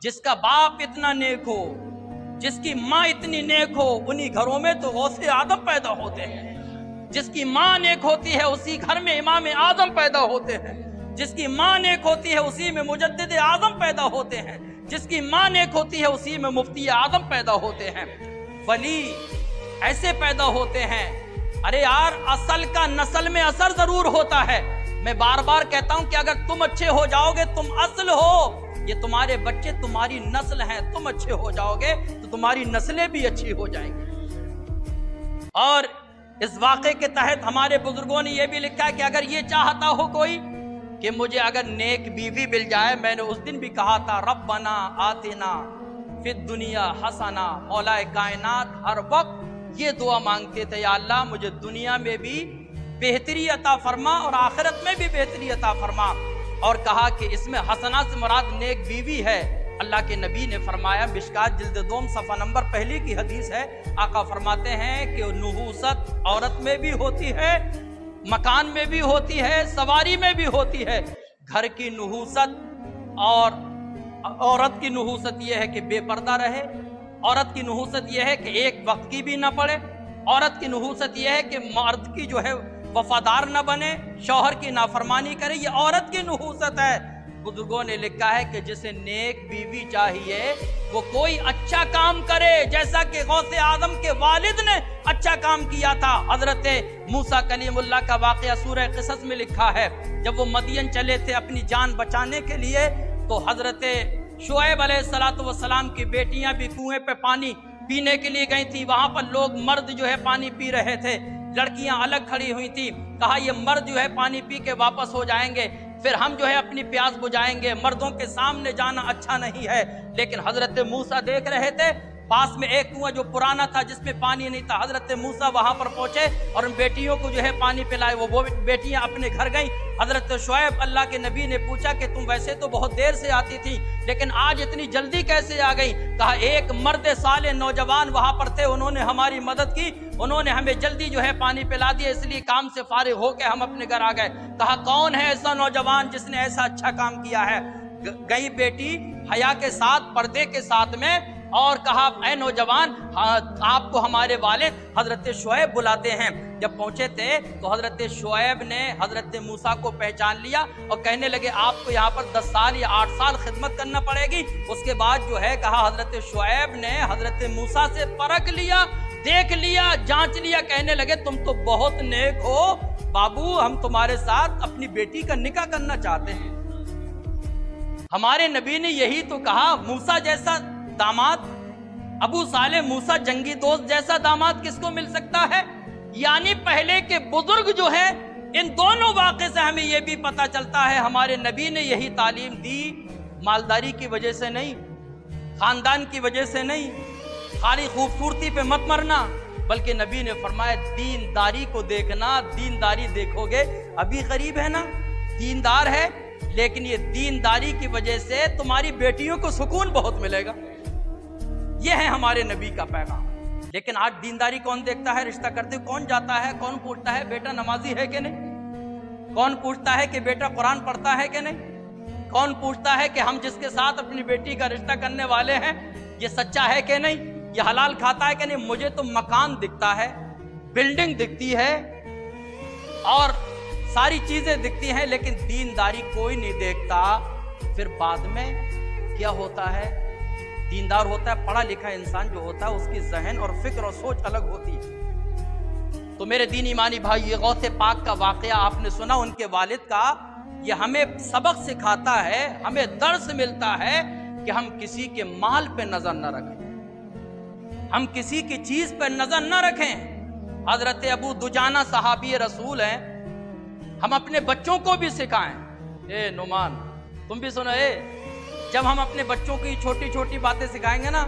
جس کا باپ اتنا نیک ہو، جس کی ماں اتنی نیک ہو، انہی گھروں میں تو غوث آدم پیدا ہوتے ہیں۔ جس کی ماں نیک ہوتی ہے اسی گھر میں امام اعظم پیدا ہوتے ہیں۔ جس کی ماں نیک ہوتی ہے اسی میں مجدد اعظم پیدا ہوتے ہیں۔ جس کی ماں نیک ہوتی ہے اسی میں مفتی اعظم پیدا ہوتے ہیں۔ ولی ایسے پیدا ہوتے ہیں۔ ارے یار، اصل کا نسل میں اثر ضرور ہوتا ہے۔ میں بار بار کہتا ہوں کہ اگر تم اچھے ہو جاؤ گے تم اصل ہو، یہ تمہارے بچے تمہاری نسل ہیں۔ تم اچھے ہو جاؤ گے تو تمہاری نسلیں بھی اچھی ہو جائیں گی۔ اور اس واقعے کے تحت ہمارے بزرگوں نے یہ بھی لکھا ہے کہ اگر یہ چاہتا ہو کوئی کہ مجھے اگر نیک بیوی مل جائے، میں نے اس دن بھی کہا تھا ربنا آتنا فی الدنیا حسنہ، مولا کائنات ہر وقت یہ دعا مانگتے تھے، یا اللہ مجھے دنیا میں بھی بہتری عطا فرما اور آخرت میں بھی بہتری عطا فرما۔ اور کہا کہ اس میں حسنہ سے مراد نیک بیوی ہے۔ اللہ کے نبی نے فرمایا، مشکات جلد 2 صفحہ نمبر 1 کی حدیث ہے، آقا فرماتے ہیں کہ نحوست عورت میں بھی ہوتی ہے، مکان میں بھی ہوتی ہے، سواری میں بھی ہوتی ہے۔ گھر کی نحوست اور عورت کی نحوست یہ ہے کہ بے پردہ رہے، عورت کی نحوست یہ ہے کہ ایک وقت کی بھی نہ پڑے، عورت کی نحوست یہ ہے کہ مرد کی جو ہے وفادار نہ بنے، شوہر کی نافرمانی کرے، یہ عورت کی نحوست ہے۔ بزرگوں نے لکھا ہے کہ جسے نیک بیوی چاہیے وہ کوئی اچھا کام کرے، جیسا کہ غوث اعظم کے والد نے اچھا کام کیا تھا۔ حضرت موسیٰ کلیم اللہ کا واقعہ سورہ قصص میں لکھا ہے، جب وہ مدین چلے تھے اپنی جان بچانے کے لیے تو حضرت شعیب علیہ السلام کی بیٹیاں بھی کنویں پہ پانی پینے کے لیے گئی تھی، وہاں پر لوگ مرد جو ہے پانی پی رہے تھے، لڑکیاں الگ کھڑی ہوئی تھی۔ کہا یہ مرد جو ہے پانی پی کے واپس ہو جائیں گے، پھر ہم جو ہے اپنی پیاس بجھائیں گے، مردوں کے سامنے جانا اچھا نہیں ہے۔ لیکن حضرت موسیٰ دیکھ رہے تھے، پاس میں ایک کنواں جو پرانا تھا جس میں پانی نہیں تھا، حضرت موسیٰ وہاں پر پہنچے اور ان بیٹیوں کو جو ہے پانی پلائے۔ وہ بیٹیاں اپنے گھر گئیں۔ حضرت شعیب اللہ کے نبی نے پوچھا کہ تم ویسے تو بہت دیر سے آتی تھی لیکن آج اتنی جلدی کیسے آ گئی؟ کہا ایک مرد صالح نوجوان وہاں پر تھے، انہوں نے ہماری مدد کی، انہوں نے ہمیں جلدی جو ہے پانی پلا دیا، اس لیے کام سے فارغ ہو کے ہم اپنے گھر آ گئے۔ کہا کون ہے ایسا نوجوان جس نے ایسا اچھا کام کیا ہے؟ گئی بیٹی حیا کے ساتھ، پردے کے ساتھ میں، اور کہا اے نوجوان آپ کو ہمارے والد حضرت شعیب بلاتے ہیں۔ جب پہنچے تھے تو حضرت شعیب نے حضرت موسیٰ کو پہچان لیا اور کہنے لگے آپ کو یہاں پر 10 سال یا 8 سال خدمت کرنا پڑے گی۔ اس کے بعد جو ہے کہا حضرت شعیب نے حضرت موسیٰ سے پرکھ لیا، دیکھ لیا، جانچ لیا، کہنے لگے تم تو بہت نیک ہو بابو، ہم تمہارے ساتھ اپنی بیٹی کا نکاح کرنا چاہتے ہیں۔ ہمارے نبی نے یہی تو کہا، موسیٰ جیسا داماد، ابو صالح موسیٰ جنگی دوست جیسا داماد کس کو مل سکتا ہے؟ یعنی پہلے کے بزرگ جو ہیں، ان دونوں واقعے سے ہمیں یہ بھی پتہ چلتا ہے ہمارے نبی نے یہی تعلیم دی، مالداری کی وجہ سے نہیں، خاندان کی وجہ سے نہیں، خالی خوبصورتی پہ مت مرنا، بلکہ نبی نے فرمایا دینداری کو دیکھنا، دینداری دیکھو گے ابھی قریب ہے نا، دیندار ہے لیکن یہ دینداری کی وجہ سے تمہاری بیٹیوں کو سکون بہت ملے گا۔ یہ ہے ہمارے نبی کا پیغام۔ لیکن آج دینداری کون دیکھتا ہے؟ رشتہ کرتے کون جاتا ہے؟ کون پوچھتا ہے بیٹا نمازی ہے کہ نہیں؟ کون پوچھتا ہے کہ بیٹا قرآن پڑھتا ہے کہ نہیں؟ کون پوچھتا ہے کہ ہم جس کے ساتھ اپنی بیٹی کا رشتہ کرنے والے ہیں یہ سچا ہے کہ نہیں، یہ حلال کھاتا ہے کہ نہیں؟ مجھے تو مکان دکھتا ہے، بلڈنگ دکھتی ہے اور ساری چیزیں دکھتی ہیں لیکن دینداری کوئی نہیں دیکھتا۔ پھر بعد میں کیا ہوتا ہے؟ دیندار ہوتا ہے، پڑھا لکھا انسان جو ہوتا ہے اس کی ذہن اور فکر اور سوچ الگ ہوتی ہے۔ تو میرے دین ایمانی بھائی، یہ غوث پاک کا واقعہ آپ نے سنا، ان کے والد کا، یہ ہمیں سبق سکھاتا ہے، ہمیں درس ملتا ہے کہ ہم کسی کے مال پہ نظر نہ رکھیں، ہم کسی کی چیز پہ نظر نہ رکھیں۔ حضرت ابو دجانہ صحابی رسول ہیں، ہم اپنے بچوں کو بھی سکھائیں۔ اے نعمان تم بھی سنو، جب ہم اپنے بچوں کی چھوٹی چھوٹی باتیں سکھائیں گے نا،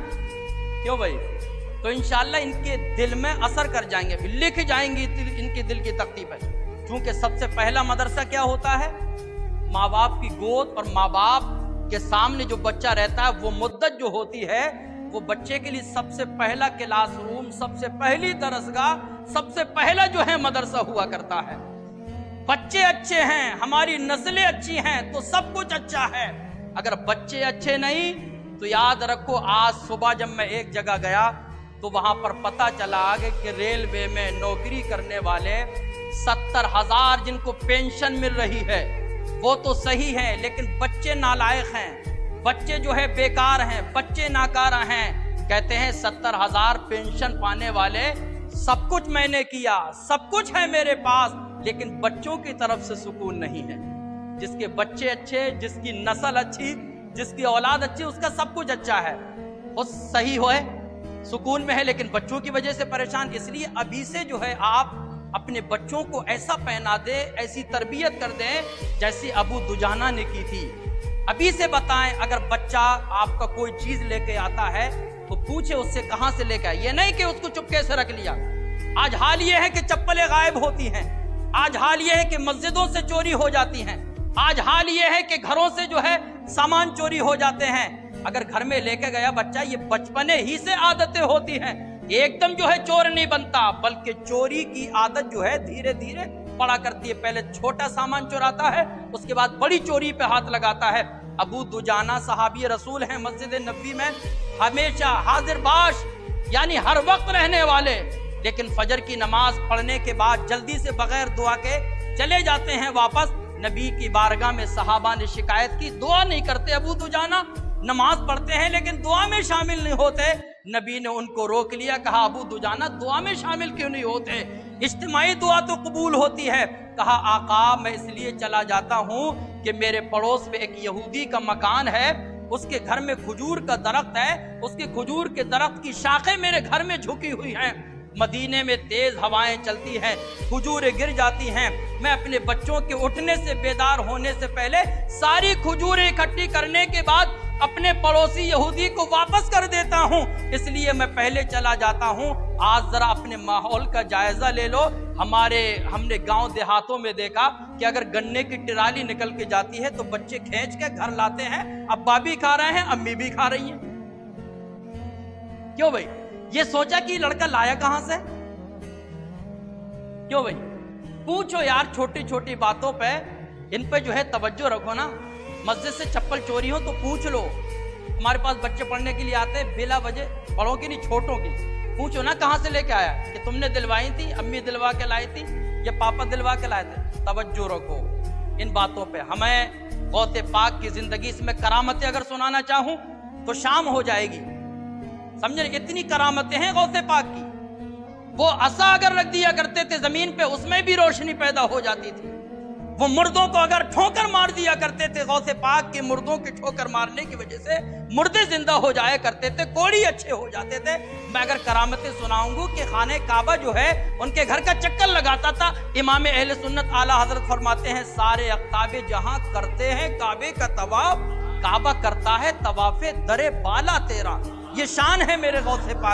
کیوں بھائی، تو انشاءاللہ ان کے دل میں اثر کر جائیں گے، لکھ جائیں گی ان کے دل کی تختی پر۔ چونکہ سب سے پہلا مدرسہ کیا ہوتا ہے؟ ماں باپ کی گود اور ماں باپ کے سامنے جو بچہ رہتا ہے وہ مدت جو ہوتی ہے وہ بچے کے لیے سب سے پہلا کلاس روم، سب سے پہلی درسگاہ، سب سے پہلا جو ہے مدرسہ ہوا کرتا ہے۔ بچے اچھے ہیں، ہماری نسلیں اچھی ہیں تو سب کچھ اچھا ہے۔ اگر بچے اچھے نہیں تو یاد رکھو آج صبح جب میں ایک جگہ گیا تو وہاں پر پتہ چلا کہ ریلوے میں نوکری کرنے والے 70,000 جن کو پینشن مل رہی ہے وہ تو صحیح ہے، لیکن بچے نالائق ہیں، بچے جو ہے بیکار ہیں، بچے ناکارہ ہیں۔ کہتے ہیں 70,000 پینشن پانے والے، سب کچھ میں نے کیا، سب کچھ ہے میرے پاس، لیکن بچوں کی طرف سے سکون نہیں ہے۔ جس کے بچے اچھے، جس کی نسل اچھی، جس کی اولاد اچھی، اس کا سب کچھ اچھا ہے، وہ صحیح ہوئے، سکون میں ہے، لیکن بچوں کی وجہ سے پریشان۔ اس لیے ابھی سے جو ہے آپ اپنے بچوں کو ایسا پہنا دیں، ایسی تربیت کر دیں جیسی ابو دجانہ نے کی تھی۔ ابھی سے بتائیں، اگر بچہ آپ کا کوئی چیز لے کے آتا ہے تو پوچھے اس سے کہاں سے لے کے آئے، یہ نہیں کہ اس کو چپکے سے رکھ لیا۔ آج حال یہ ہے کہ چپلیں غائب ہوتی ہیں، آج حال یہ ہے کہ مسجدوں سے چوری ہو جاتی ہیں، آج حال یہ ہے کہ گھروں سے جو ہے سامان چوری ہو جاتے ہیں۔ اگر گھر میں لے کے گیا بچہ، یہ بچپنے ہی سے عادتیں ہوتی ہیں، ایک دم جو ہے چور نہیں بنتا، بلکہ چوری کی عادت جو ہے دھیرے دھیرے پڑا کرتی ہے۔ پہلے چھوٹا سامان چوراتا ہے، اس کے بعد بڑی چوری پہ ہاتھ لگاتا ہے۔ ابو دجانہ صحابی رسول ہیں، مسجد نبوی میں ہمیشہ حاضر باش، یعنی ہر وقت رہنے والے، لیکن فجر کی نماز پڑھنے کے بعد جلدی سے بغیر دعا کے چلے جاتے ہیں واپس۔ نبی کی بارگاہ میں صحابہ نے شکایت کی، دعا نہیں کرتے ابو دجانہ، نماز پڑھتے ہیں لیکن دعا میں شامل نہیں ہوتے۔ نبی نے ان کو روک لیا، کہا ابو دجانہ دعا میں شامل کیوں نہیں ہوتے؟ اجتماعی دعا تو قبول ہوتی ہے۔ کہا آقا میں اس لیے چلا جاتا ہوں کہ میرے پڑوس میں ایک یہودی کا مکان ہے، اس کے گھر میں کھجور کا درخت ہے، اس کے کھجور کے درخت کی شاخیں میرے گھر میں جھکی ہوئی ہیں، مدینے میں تیز ہوائیں چلتی ہیں، کھجوریں گر جاتی ہیں، میں اپنے بچوں کے اٹھنے سے بیدار ہونے سے پہلے ساری کھجوریں اکٹھی کرنے کے بعد اپنے پڑوسی یہودی کو واپس کر دیتا ہوں، اس لیے میں پہلے چلا جاتا ہوں۔ آج ذرا اپنے ماحول کا جائزہ لے لو، ہم نے گاؤں دیہاتوں میں دیکھا کہ اگر گنے کی ٹرالی نکل کے جاتی ہے تو بچے کھینچ کے گھر لاتے ہیں، ابا بھی کھا رہے ہیں، امی بھی کھا رہی ہیں۔ کیوں بھائی؟ یہ سوچا کہ لڑکا لایا کہاں سے؟ کیوں بھائی؟ پوچھو یار، چھوٹی چھوٹی باتوں پہ ان پہ جو ہے توجہ رکھو نا۔ مسجد سے چپل چوری ہو تو پوچھ لو۔ ہمارے پاس بچے پڑھنے کے لیے آتے ہیں، بلا وجہ، بڑوں کی نہیں چھوٹوں کی، پوچھو نا کہاں سے لے کے آیا، کہ تم نے دلوائی تھی، امی دلوا کے لائی تھی یا پاپا دلوا کے لائے تھے؟ توجہ رکھو ان باتوں پہ۔ ہمیں غوث پاک کی زندگی میں کرامتیں اگر سنانا چاہوں تو شام ہو جائے گی، سمجھے؟ اتنی کرامتیں ہیں غوث پاک کی۔ وہ عصا اگر رکھ دیا کرتے تھے زمین پہ، اس میں بھی روشنی پیدا ہو جاتی تھی۔ وہ مردوں کو اگر ٹھوکر مار دیا کرتے تھے، غوث پاک کے مردوں کے ٹھوکر مارنے کی وجہ سے مردے زندہ ہو جایا کرتے تھے، کوڑی اچھے ہو جاتے تھے۔ میں اگر کرامتیں سناؤں گا کہ خانہ کعبہ جو ہے ان کے گھر کا چکر لگاتا تھا، امام اہل سنت اعلیٰ حضرت فرماتے ہیں سارے اقطاب جہاں کرتے ہیں کعبے کا طواف، کعبہ کرتا ہے طواف در بالا تیرا۔ یہ شان ہے میرے غوث پاک۔